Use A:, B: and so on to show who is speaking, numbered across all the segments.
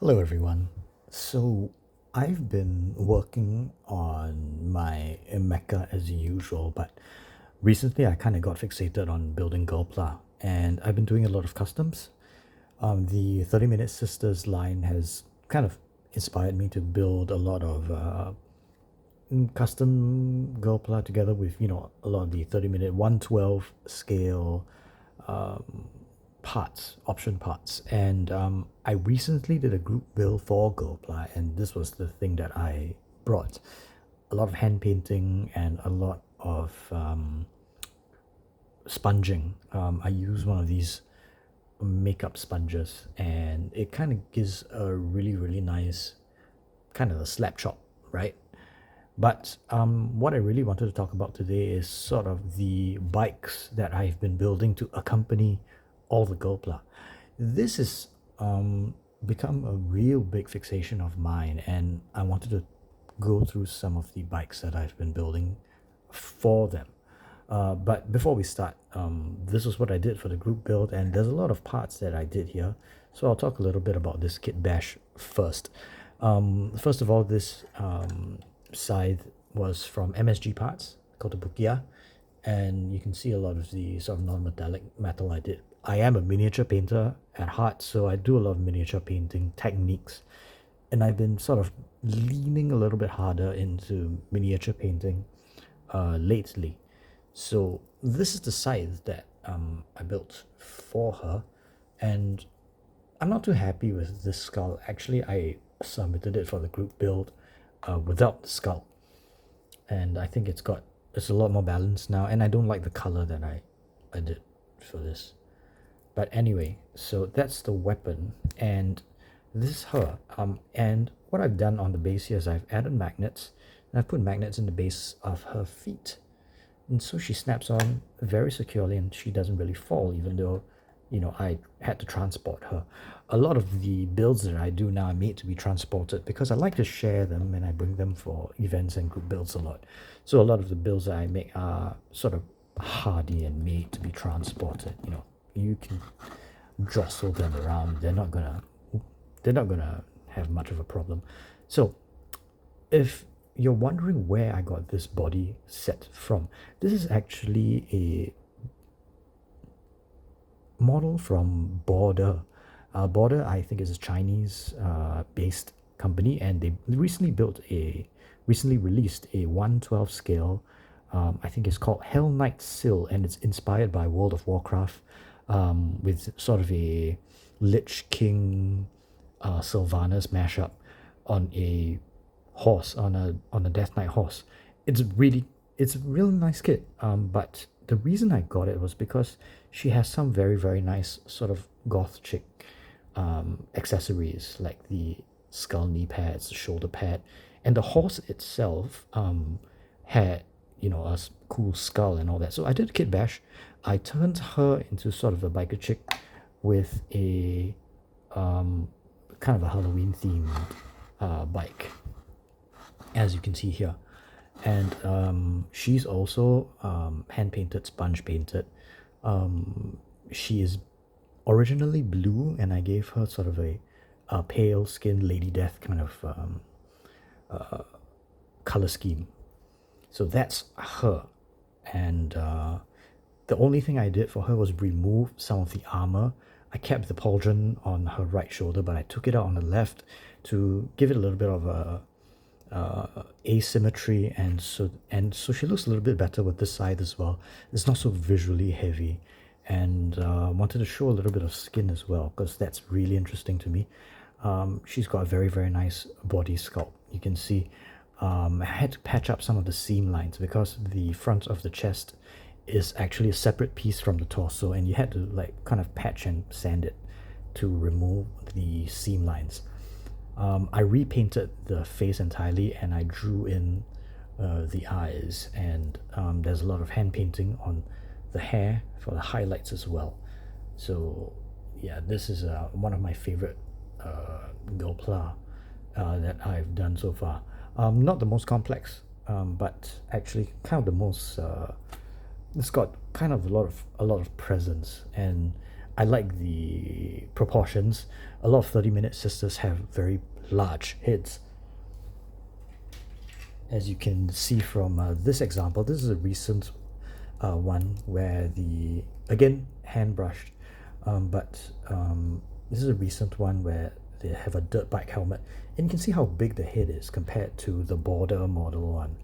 A: Hello, everyone. So, I've been working on my mecha as usual, but recently I kind of got fixated on building Gopla, and I've been doing a lot of customs. The 30 Minute Sisters line has kind of inspired me to build a lot of custom Gopla together with, a lot of the 30 minute 112 scale parts, option parts. And I recently did a group build for Gopla, and this was the thing that I brought. A lot of hand painting and a lot of sponging. I use one of these makeup sponges, and it kind of gives a really, really nice kind of a slap chop, right? But what I really wanted to talk about today is sort of the bikes that I've been building to accompany all the Gopla. This has become a real big fixation of mine, and I wanted to go through some of the bikes that I've been building for them. But before we start, this is what I did for the group build, and there's a lot of parts that I did here. So I'll talk a little bit about this kit bash first. First of all, this scythe was from MSG Parts, called the Bukia, and you can see a lot of the sort of non-metallic metal I did. I am a miniature painter at heart, so I do a lot of miniature painting techniques, and I've been sort of leaning a little bit harder into miniature painting lately. So this is the scythe that I built for her, and I'm not too happy with this skull. Actually, I submitted it for the group build without the skull, and I think it's a lot more balanced now, and I don't like the color that I did for this. But anyway, so that's the weapon, and this is her. And what I've done on the base here is I've added magnets, and I've put magnets in the base of her feet, and so she snaps on very securely, and she doesn't really fall, even though I had to transport her. A lot of the builds that I do now are made to be transported because I like to share them, and I bring them for events and group builds a lot. So a lot of the builds that I make are sort of hardy and made to be transported. You can jostle them around. They're not gonna have much of a problem. So if you're wondering where I got this body set from, this is actually a model from Border. Border, I think, is a Chinese based company, and they recently released a 112 scale. I think it's called Hell Knight Sill, and it's inspired by World of Warcraft, with sort of a Lich King Sylvanas mashup on a horse, on a Death Knight horse. It's a really nice kit. But the reason I got it was because she has some very, very nice sort of goth chick accessories, like the skull knee pads, the shoulder pad, and the horse itself had a cool skull and all that. So I did a kit bash. I turned her into sort of a biker chick with a kind of a Halloween themed bike, as you can see here. And she's also hand painted, sponge painted. She is originally blue, and I gave her sort of a pale skin Lady Death kind of color scheme. So that's her. And the only thing I did for her was remove some of the armor. I kept the pauldron on her right shoulder, but I took it out on the left to give it a little bit of a asymmetry, and so she looks a little bit better with this side as well. It's not so visually heavy, and wanted to show a little bit of skin as well, because that's really interesting to me. She's got a very, very nice body sculpt. You can see I had to patch up some of the seam lines because the front of the chest is actually a separate piece from the torso, and you had to kind of patch and sand it to remove the seam lines. I repainted the face entirely, and I drew in the eyes, and there's a lot of hand painting on the hair for the highlights as well. So yeah, this is one of my favorite Gopla that I've done so far. Not the most complex, but actually kind of the most. It's got kind of a lot of presence, and I like the proportions. A lot of 30-minute sisters have very large heads. As you can see from this example, this is a recent one where again, hand brushed, but this is a recent one where they have a dirt bike helmet, and you can see how big the head is compared to the border model one.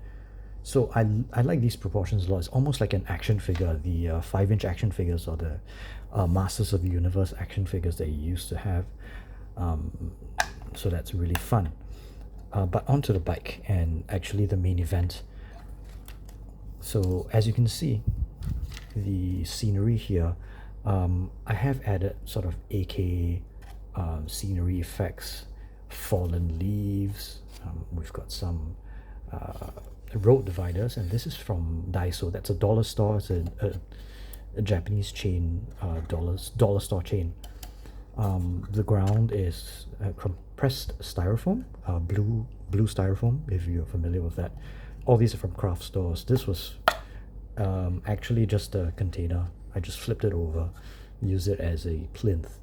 A: So I like these proportions a lot. It's almost like an action figure, the 5-inch action figures or the Masters of the Universe action figures that you used to have. So that's really fun. But onto the bike and actually the main event. So as you can see, the scenery here, I have added sort of AK scenery effects, fallen leaves. We've got some road dividers, and this is from Daiso. That's a dollar store. It's a Japanese chain, dollar store chain. The ground is compressed styrofoam, blue styrofoam, if you're familiar with that. All these are from craft stores. This was actually just a container. I just flipped it over, use it as a plinth.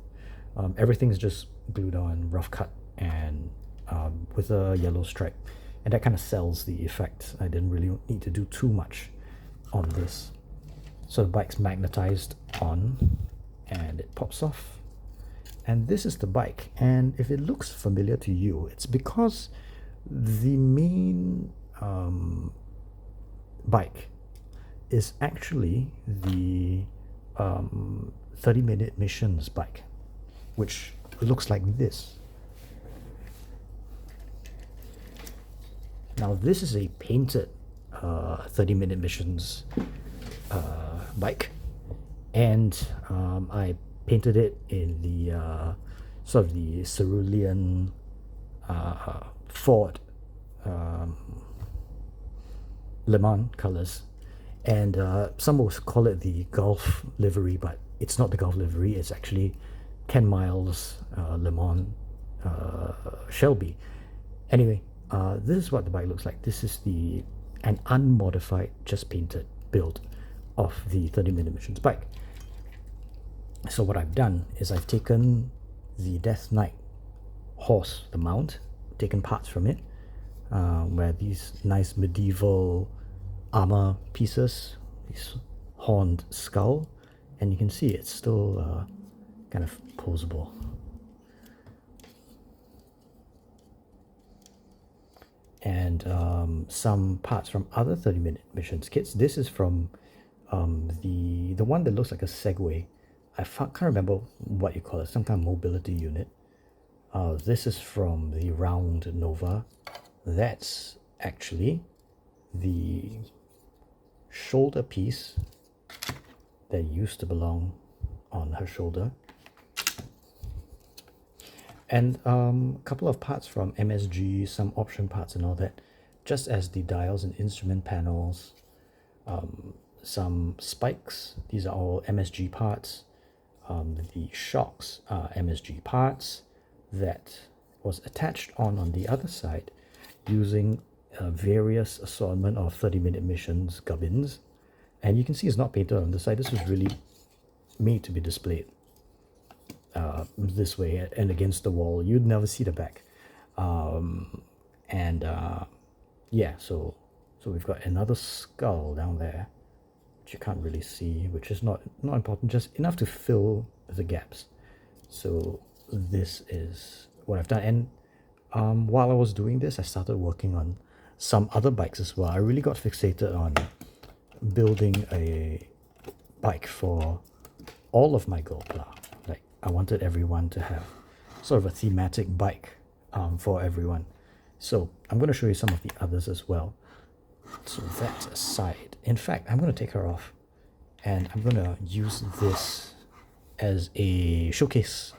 A: Everything's just glued on, rough cut, and with a yellow stripe, and that kind of sells the effect. I didn't really need to do too much on this. So the bike's magnetized on, and it pops off. And this is the bike, and if it looks familiar to you, it's because the main bike is actually the 30-minute missions bike, which looks like this. Now this is a painted 30-minute missions bike, and I painted it in the sort of the cerulean Ford Le Mans colors, and some will call it the Gulf livery, but it's not the Gulf livery. It's actually Ken Miles Le Mans Shelby. Anyway, this is what the bike looks like. This is an unmodified, just painted build of the 30-minute missions bike. So what I've done is I've taken the Death Knight horse, the mount, taken parts from it, where these nice medieval armor pieces, this horned skull, and you can see it's still kind of posable. And some parts from other 30-minute missions kits. This is from the one that looks like a Segway. I can't remember what you call it, some kind of mobility unit. This is from the Round Nova. That's actually the shoulder piece that used to belong on her shoulder. And a couple of parts from MSG, some option parts and all that, just as the dials and instrument panels, some spikes. These are all MSG parts. The shocks are MSG parts that was attached on the other side using various assortment of 30-minute missions gubbins. And you can see it's not painted on the side. This was really made to be displayed this way and against the wall. You'd never see the back. Yeah, so we've got another skull down there, which you can't really see, which is not important, just enough to fill the gaps. So this is what I've done. And while I was doing this, I started working on some other bikes as well. I really got fixated on building a bike for all of my Gopla. Like, I wanted everyone to have sort of a thematic bike for everyone. So I'm going to show you some of the others as well. So that aside, in fact, I'm going to take her off, and I'm going to use this as a showcase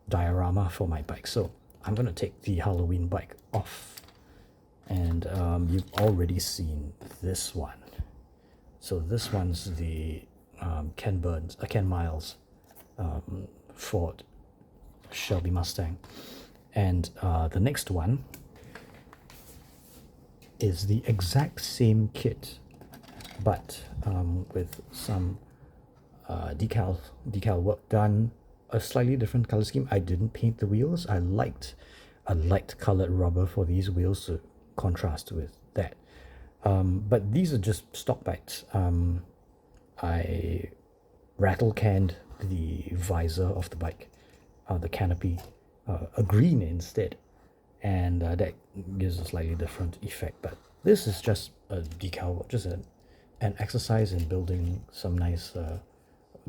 A: diorama for my bike. So I'm going to take the Halloween bike off, and you've already seen this one. So this one's the Ken Miles Ford Shelby Mustang, and the next one is the exact same kit, but with some decal work done, a slightly different color scheme. I didn't paint the wheels. I liked a light colored rubber for these wheels to contrast with that. But these are just stock bikes. I rattle canned the visor of the bike, the canopy, a green instead, and that gives a slightly different effect. But this is just a decal, just an exercise in building some nice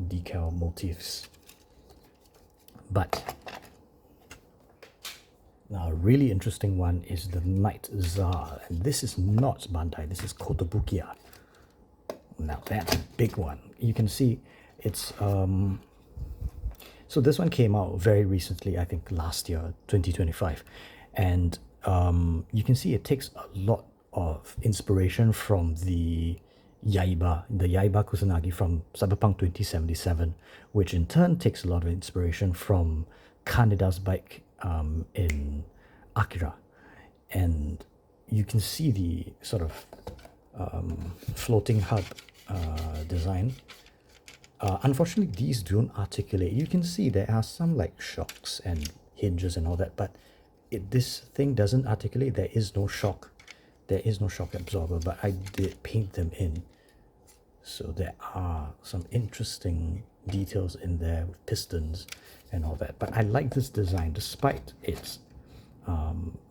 A: decal motifs. But now a really interesting one is the Night Tsar, and this is not Bandai, this is Kotobukiya. Now that's a big one. You can see it's so this one came out very recently, I think last year, 2025, and you can see it takes a lot of inspiration from the Yaiba Kusanagi from Cyberpunk 2077, which in turn takes a lot of inspiration from Kaneda's bike in Akira. And you can see the sort of floating hub design. Unfortunately, these don't articulate. You can see there are some like shocks and hinges and all that, but this thing doesn't articulate. There is no shock. There is no shock absorber, but I did paint them in. So there are some interesting details in there with pistons and all that. But I like this design despite its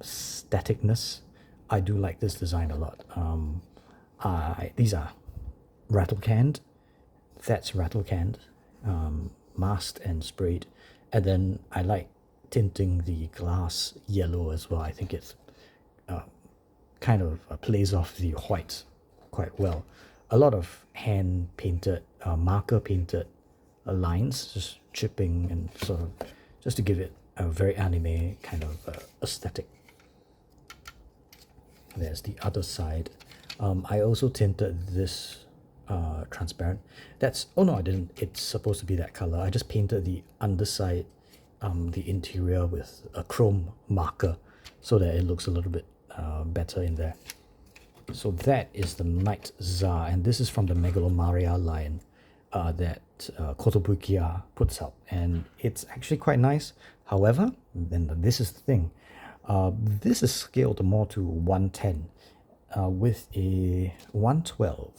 A: staticness. I do like this design a lot. These are rattle canned. That's rattle canned, masked and sprayed. And then I like tinting the glass yellow as well. I think it's kind of plays off the white quite well. A lot of hand painted, marker painted lines, just chipping and sort of just to give it a very anime kind of aesthetic. There's the other side. I also tinted this transparent. That's, oh no, I didn't. It's supposed to be that color. I just painted the underside, the interior with a chrome marker so that it looks a little bit better in there. So that is the Night Tsar, and this is from the Megalomaria line that Kotobukiya puts out, and it's actually quite nice. However, then this is the thing. This is scaled more to 110 with a 112.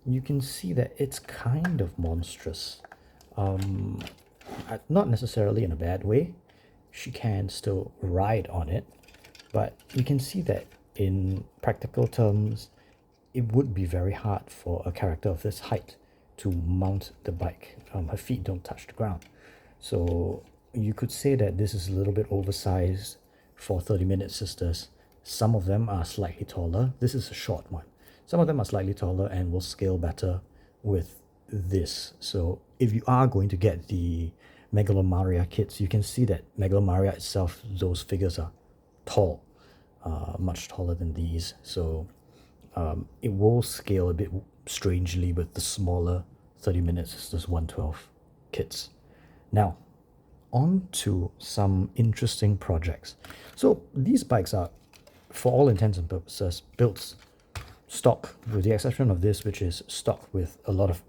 A: You can see that it's kind of monstrous. Not necessarily in a bad way. She can still ride on it, but you can see that in practical terms, it would be very hard for a character of this height to mount the bike. Her feet don't touch the ground. So you could say that this is a little bit oversized for 30-minute sisters. Some of them are slightly taller. This is a short one. Some of them are slightly taller and will scale better with this. So if you are going to get the Megalomaria kits, you can see that Megalomaria itself, those figures are tall, much taller than these. So it will scale a bit strangely with the smaller 30-minute sisters 112 kits. Now, on to some interesting projects. So these bikes are, for all intents and purposes, built stock, with the exception of this, which is stock with a lot of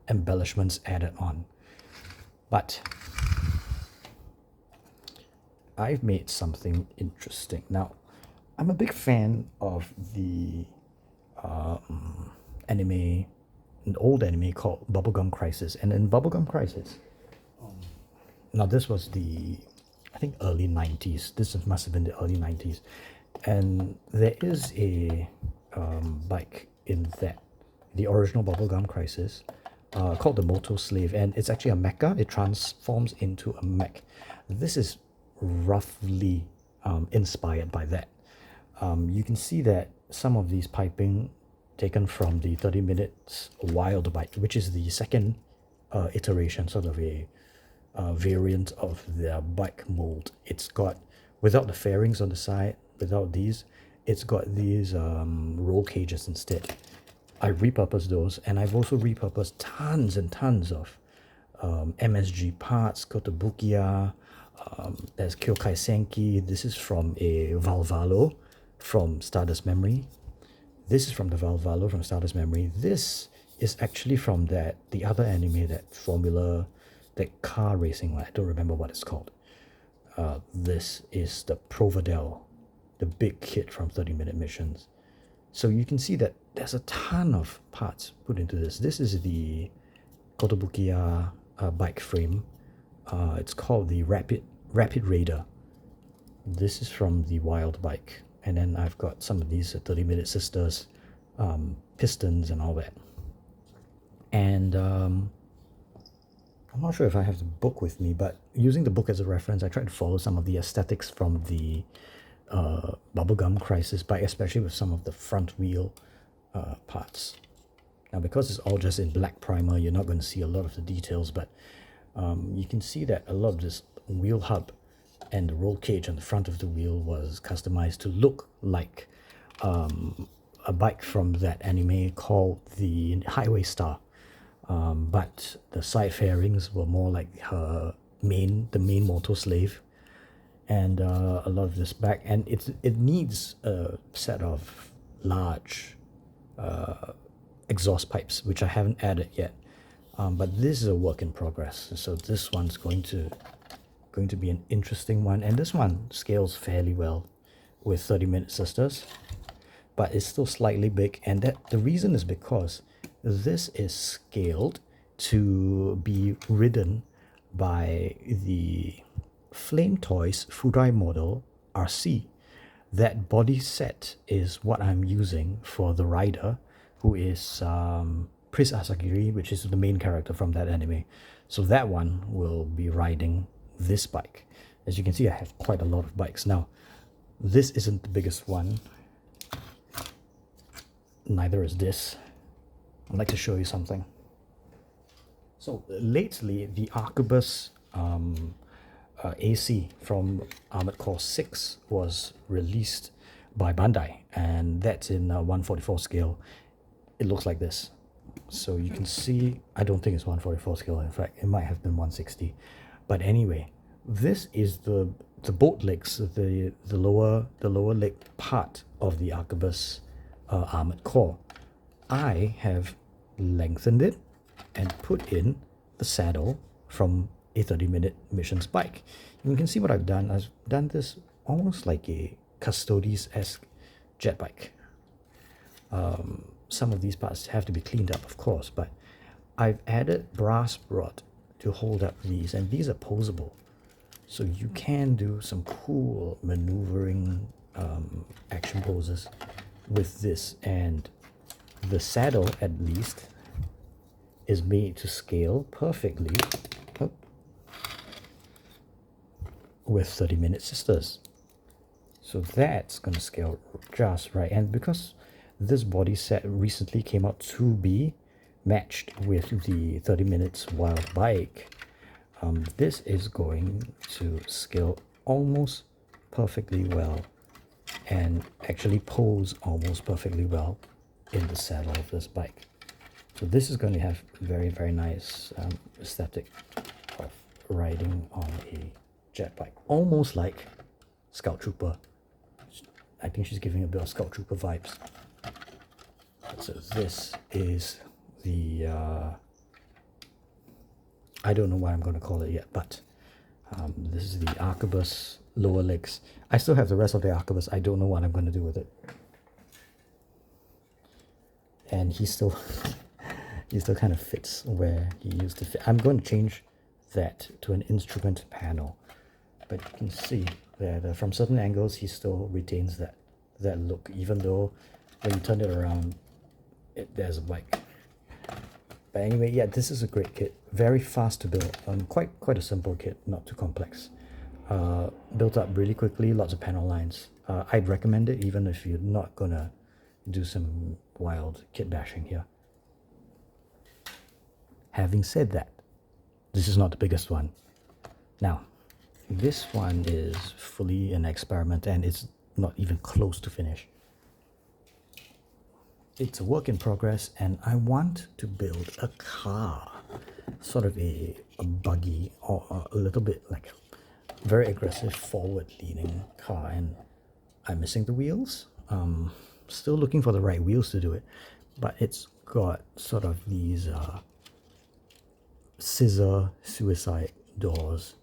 A: embellishments added on. But I've made something interesting. Now, I'm a big fan of the anime, an old anime called Bubblegum Crisis. And in Bubblegum Crisis, now this was the, I think, early 90s. This must have been the early 90s. And there is a bike in that, the original Bubblegum Crisis, called the Moto Slave. And it's actually a mecha. It transforms into a mech. This is roughly inspired by that. You can see that some of these piping taken from the 30 Minutes Wild bike, which is the second iteration, sort of a variant of their bike mold. It's got, without the fairings on the side, without these, it's got these roll cages instead. I repurposed those, and I've also repurposed tons and tons of MSG parts, Kotobukiya, there's Kyokai Senki. This is from a Valvalo from Stardust Memory. This is from the Valvalo from Stardust Memory. This is actually from the other anime, that car racing one. I don't remember what it's called. This is the Providel, the big kit from 30-minute missions. So you can see that there's a ton of parts put into this. This is the Kotobukiya bike frame. It's called the Rapid Raider. This is from the Wild bike. And then I've got some of these 30-minute sisters, pistons and all that. And I'm not sure if I have the book with me, but using the book as a reference, I tried to follow some of the aesthetics from the Bubblegum Crisis bike, especially with some of the front wheel parts. Now, because it's all just in black primer, you're not going to see a lot of the details, but you can see that a lot of this wheel hub and the roll cage on the front of the wheel was customized to look like a bike from that anime called the Highway Star. But the side fairings were more like the main motor slave, and a lot of this back, and it needs a set of large exhaust pipes, which I haven't added yet. But this is a work in progress, so this one's going to be an interesting one, and this one scales fairly well with 30-minute sisters, but it's still slightly big, and that the reason is because this is scaled to be ridden by the Flame Toys Furai model RC. That body set is what I'm using for the rider, who is Pris Asagiri, which is the main character from that anime. So that one will be riding this bike. As you can see, I have quite a lot of bikes. Now, this isn't the biggest one. Neither is this. I'd like to show you something. So lately, the Arquebus AC from Armored Core 6 was released by Bandai, and that's in 144 scale. It looks like this. So you can see, I don't think it's 144 scale. In fact, it might have been 160. But anyway, this is the boat legs, the lower leg part of the Arquebus Armored Core. I have lengthened it and put in the saddle from a 30-minute missions bike. You can see what I've done. I've done this almost like a Custodes-esque jet bike. Some of these parts have to be cleaned up, of course, but I've added brass rod to hold up these, and these are posable. So you can do some cool maneuvering action poses with this, and the saddle, at least, is made to scale perfectly with 30-minute sisters. So that's going to scale just right. And because this body set recently came out to be matched with the 30 minutes wild bike, this is going to scale almost perfectly well and actually pose almost perfectly well in the saddle of this bike. So this is going to have very, very nice aesthetic of riding on a jet bike, almost like Scout Trooper. I think she's giving a bit of Scout Trooper vibes. So this is the I don't know what I'm going to call it yet, but this is the Arquebus lower legs. I still have the rest of the Arquebus. I don't know what I'm going to do with it. And he still kind of fits where he used to fit. I'm going to change that to an instrument panel, but you can see that from certain angles he still retains that look, even though when you turn it around, there's a bike. But anyway, yeah, this is a great kit. Very fast to build. Quite a simple kit, not too complex. Built up really quickly, lots of panel lines. I'd recommend it even if you're not gonna do some wild kit bashing here. Having said that, this is not the biggest one. Now, this one is fully an experiment and it's not even close to finish. It's a work in progress, and I want to build a car, sort of a buggy, or a little bit like a very aggressive forward-leaning car, and I'm missing the wheels. Still looking for the right wheels to do it, but it's got sort of these scissor suicide doors.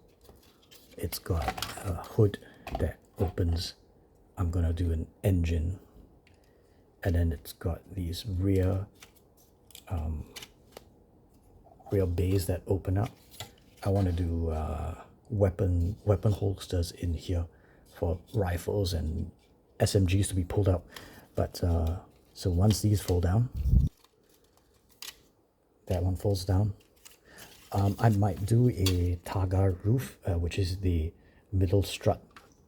A: It's got a hood that opens. I'm gonna do an engine, and then it's got these rear bays that open up. I want to do weapon holsters in here for rifles and SMGs to be pulled out. But so once these fall down, that one falls down. I might do a Targa roof, which is the middle strut,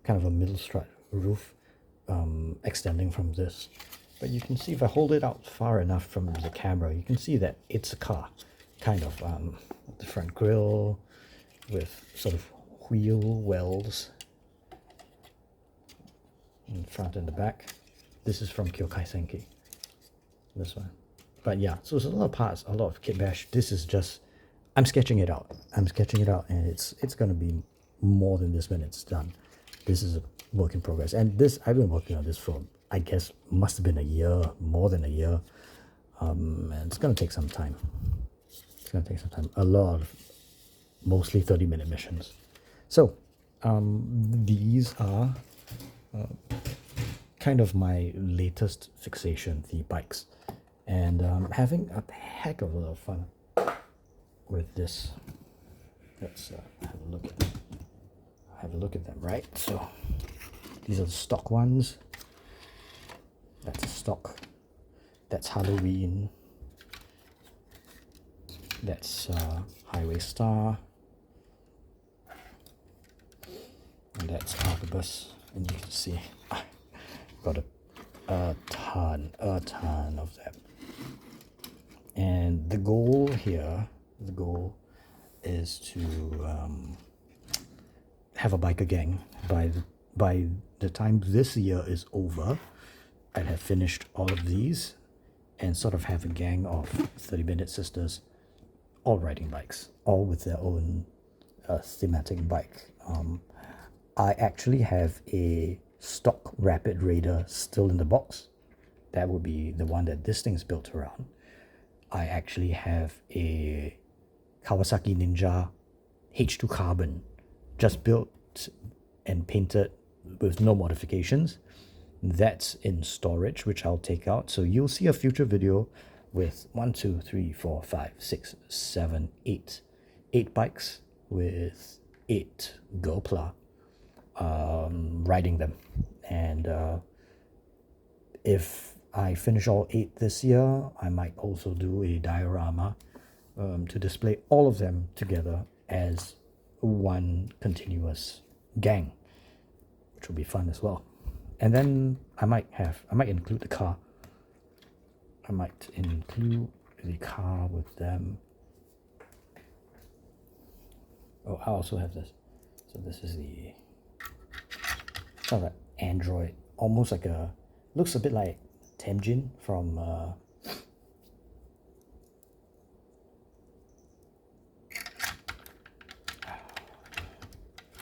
A: kind of a middle strut roof, extending from this. But you can see if I hold it out far enough from the camera, you can see that it's a car, kind of the front grille with sort of wheel wells in front and the back. This is from Kyokai Senki, this one. But yeah, so there's a lot of parts, a lot of kit bash. This is just, I'm sketching it out. I'm sketching it out, and it's gonna be more than this when it's done. This is a work in progress, and this, I've been working on this for, I guess, must have been a year, more than a year. And it's gonna take some time. It's gonna take some time. A lot of mostly 30-minute missions. So these are kind of my latest fixation, the bikes, and having a heck of a lot of fun with this. Let's have a look at them, right? So these are the stock ones. That's a stock. That's Halloween. That's Highway Star. And that's Arquebus. And you can see I've got a ton of them. And the goal here, is to have a biker gang. By the time this year is over, I'd have finished all of these and sort of have a gang of 30-minute sisters, all riding bikes, all with their own thematic bike. I actually have a stock Rapid Raider still in the box. That would be the one that this thing's built around. I actually have a Kawasaki Ninja H2 Carbon, just built and painted with no modifications. That's in storage, which I'll take out. So you'll see a future video with 1, 2, 3, 4, 5, 6, 7, 8 bikes with 8 GoPro riding them. And if I finish all 8 this year, I might also do a diorama to display all of them together as one continuous gang, which will be fun as well. And then I might include the car. I might include the car with them. Oh, I also have this. So this is the sort of an Android, almost like a, looks a bit like Temjin from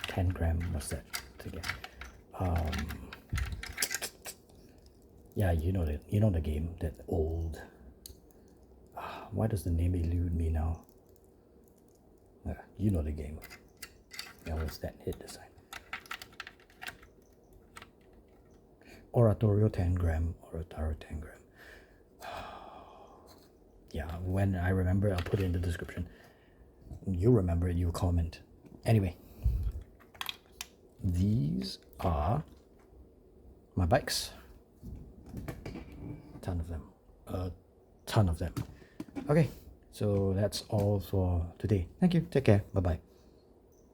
A: 10 gram, what's that again? Yeah, you know the game, that old. Why does the name elude me now? You know the game. Yeah, what's that hit design? Oratorio 10 gram. Oratorio 10 gram. Yeah, when I remember, I'll put it in the description. You remember it, you comment. Anyway, these are my bikes. A ton of them. Okay, so that's all for today. Thank you. Take care. Bye-bye.